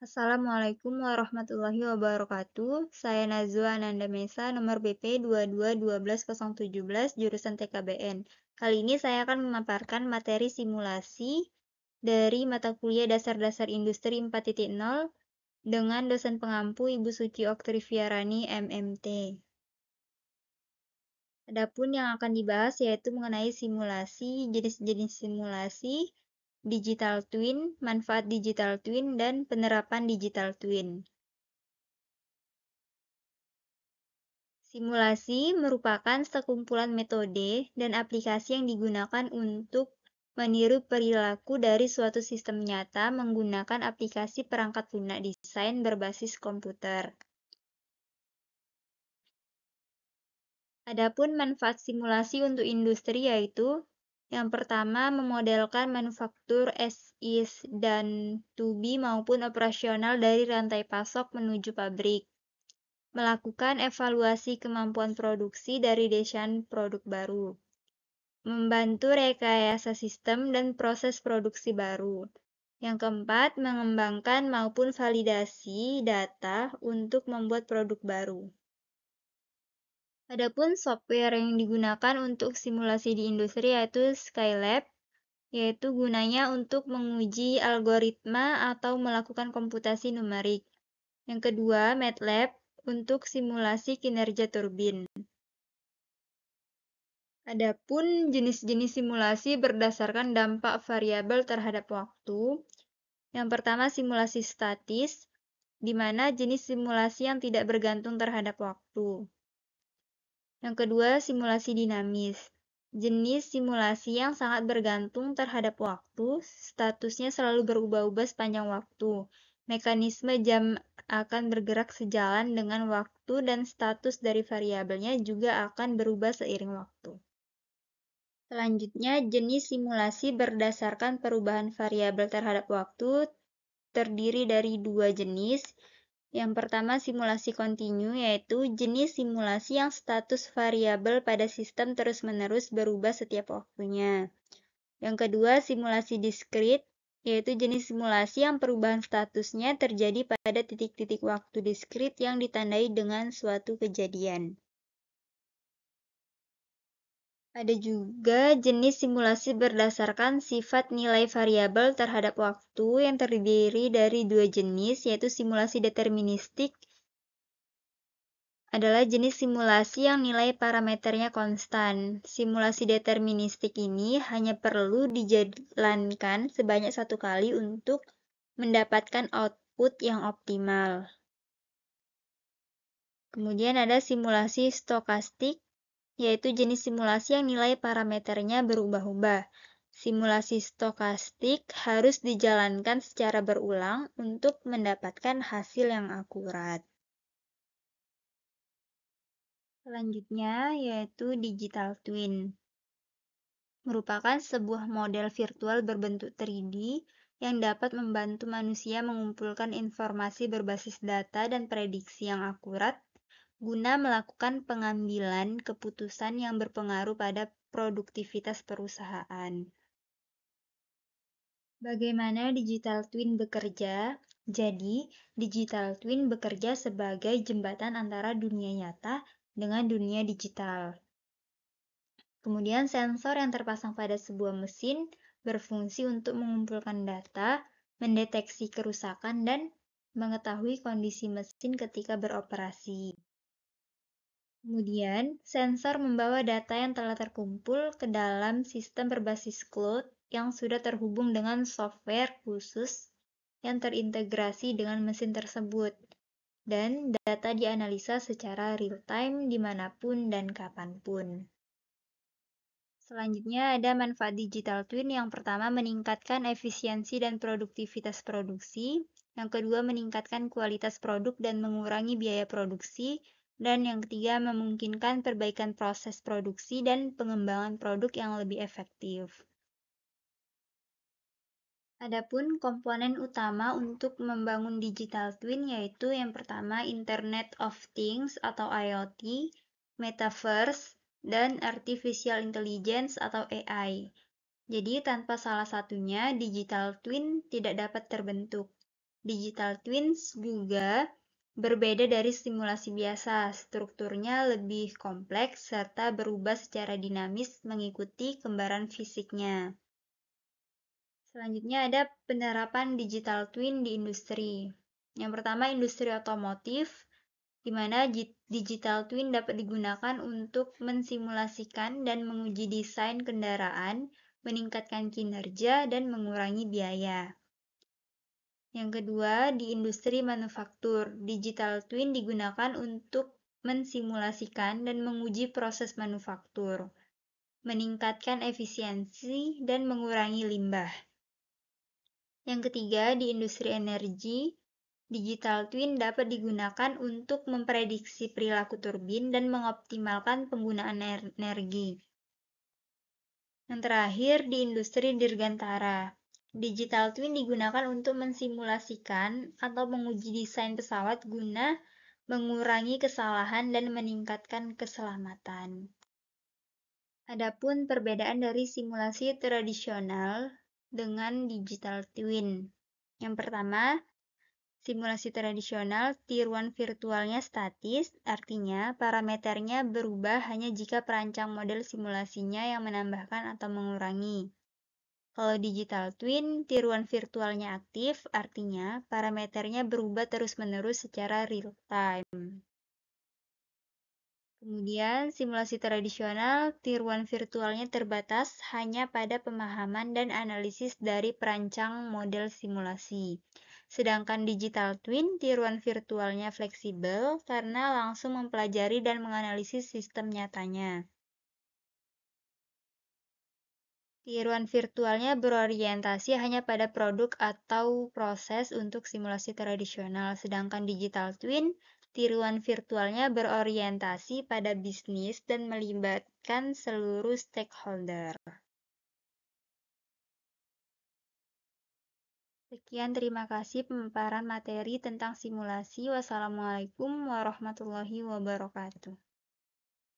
Assalamualaikum warahmatullahi wabarakatuh. Saya Nazwa Ananda Mesa, nomor BP 22 jurusan TKBN. Kali ini saya akan memaparkan materi simulasi dari mata kuliah Dasar-Dasar Industri 4.0 dengan dosen pengampu Ibu Suci Oktriviarani MMT. Adapun yang akan dibahas yaitu mengenai simulasi, jenis-jenis simulasi, digital twin, manfaat digital twin, dan penerapan digital twin. Simulasi merupakan sekumpulan metode dan aplikasi yang digunakan untuk meniru perilaku dari suatu sistem nyata menggunakan aplikasi perangkat lunak desain berbasis komputer. Adapun manfaat simulasi untuk industri yaitu yang pertama, memodelkan manufaktur as is dan to be maupun operasional dari rantai pasok menuju pabrik. Melakukan evaluasi kemampuan produksi dari desain produk baru. Membantu rekayasa sistem dan proses produksi baru. Yang keempat, mengembangkan maupun validasi data untuk membuat produk baru. Adapun software yang digunakan untuk simulasi di industri yaitu Skylab, yaitu gunanya untuk menguji algoritma atau melakukan komputasi numerik. Yang kedua, MATLAB untuk simulasi kinerja turbin. Adapun jenis-jenis simulasi berdasarkan dampak variabel terhadap waktu. Yang pertama, simulasi statis, di mana jenis simulasi yang tidak bergantung terhadap waktu. Yang kedua, simulasi dinamis. Jenis simulasi yang sangat bergantung terhadap waktu, statusnya selalu berubah-ubah sepanjang waktu. Mekanisme jam akan bergerak sejalan dengan waktu dan status dari variabelnya juga akan berubah seiring waktu. Selanjutnya, jenis simulasi berdasarkan perubahan variabel terhadap waktu terdiri dari dua jenis. Yang pertama, simulasi kontinu, yaitu jenis simulasi yang status variabel pada sistem terus-menerus berubah setiap waktunya. Yang kedua, simulasi diskrit, yaitu jenis simulasi yang perubahan statusnya terjadi pada titik-titik waktu diskrit yang ditandai dengan suatu kejadian. Ada juga jenis simulasi berdasarkan sifat nilai variabel terhadap waktu yang terdiri dari dua jenis, yaitu simulasi deterministik adalah jenis simulasi yang nilai parameternya konstan. Simulasi deterministik ini hanya perlu dijalankan sebanyak satu kali untuk mendapatkan output yang optimal. Kemudian ada simulasi stokastik, yaitu jenis simulasi yang nilai parameternya berubah-ubah. Simulasi stokastik harus dijalankan secara berulang untuk mendapatkan hasil yang akurat. Selanjutnya yaitu digital twin. Merupakan sebuah model virtual berbentuk 3D yang dapat membantu manusia mengumpulkan informasi berbasis data dan prediksi yang akurat guna melakukan pengambilan keputusan yang berpengaruh pada produktivitas perusahaan. Bagaimana digital twin bekerja? Jadi, digital twin bekerja sebagai jembatan antara dunia nyata dengan dunia digital. Kemudian sensor yang terpasang pada sebuah mesin berfungsi untuk mengumpulkan data, mendeteksi kerusakan, dan mengetahui kondisi mesin ketika beroperasi. Kemudian, sensor membawa data yang telah terkumpul ke dalam sistem berbasis cloud yang sudah terhubung dengan software khusus yang terintegrasi dengan mesin tersebut. Dan data dianalisa secara real-time dimanapun dan kapanpun. Selanjutnya ada manfaat digital twin. Yang pertama, meningkatkan efisiensi dan produktivitas produksi. Yang kedua, meningkatkan kualitas produk dan mengurangi biaya produksi. Dan yang ketiga, memungkinkan perbaikan proses produksi dan pengembangan produk yang lebih efektif. Adapun komponen utama untuk membangun digital twin yaitu yang pertama Internet of Things atau IoT, Metaverse, dan Artificial Intelligence atau AI. Jadi tanpa salah satunya digital twin tidak dapat terbentuk. Digital twins juga berbeda dari simulasi biasa, strukturnya lebih kompleks serta berubah secara dinamis mengikuti kembaran fisiknya. Selanjutnya ada penerapan digital twin di industri. Yang pertama, industri otomotif, di mana digital twin dapat digunakan untuk mensimulasikan dan menguji desain kendaraan, meningkatkan kinerja, dan mengurangi biaya. Yang kedua, di industri manufaktur, digital twin digunakan untuk mensimulasikan dan menguji proses manufaktur, meningkatkan efisiensi, dan mengurangi limbah. Yang ketiga, di industri energi, digital twin dapat digunakan untuk memprediksi perilaku turbin dan mengoptimalkan penggunaan energi. Yang terakhir, di industri dirgantara, digital twin digunakan untuk mensimulasikan atau menguji desain pesawat guna mengurangi kesalahan dan meningkatkan keselamatan. Adapun perbedaan dari simulasi tradisional dengan digital twin. Yang pertama, simulasi tradisional tiruan virtualnya statis, artinya parameternya berubah hanya jika perancang model simulasinya yang menambahkan atau mengurangi. Kalau digital twin, tiruan virtualnya aktif, artinya parameternya berubah terus-menerus secara real time. Kemudian, simulasi tradisional, tiruan virtualnya terbatas hanya pada pemahaman dan analisis dari perancang model simulasi. Sedangkan digital twin, tiruan virtualnya fleksibel karena langsung mempelajari dan menganalisis sistem nyatanya. Tiruan virtualnya berorientasi hanya pada produk atau proses untuk simulasi tradisional, sedangkan digital twin, tiruan virtualnya berorientasi pada bisnis dan melibatkan seluruh stakeholder. Sekian, terima kasih pemaparan materi tentang simulasi. Wassalamualaikum warahmatullahi wabarakatuh.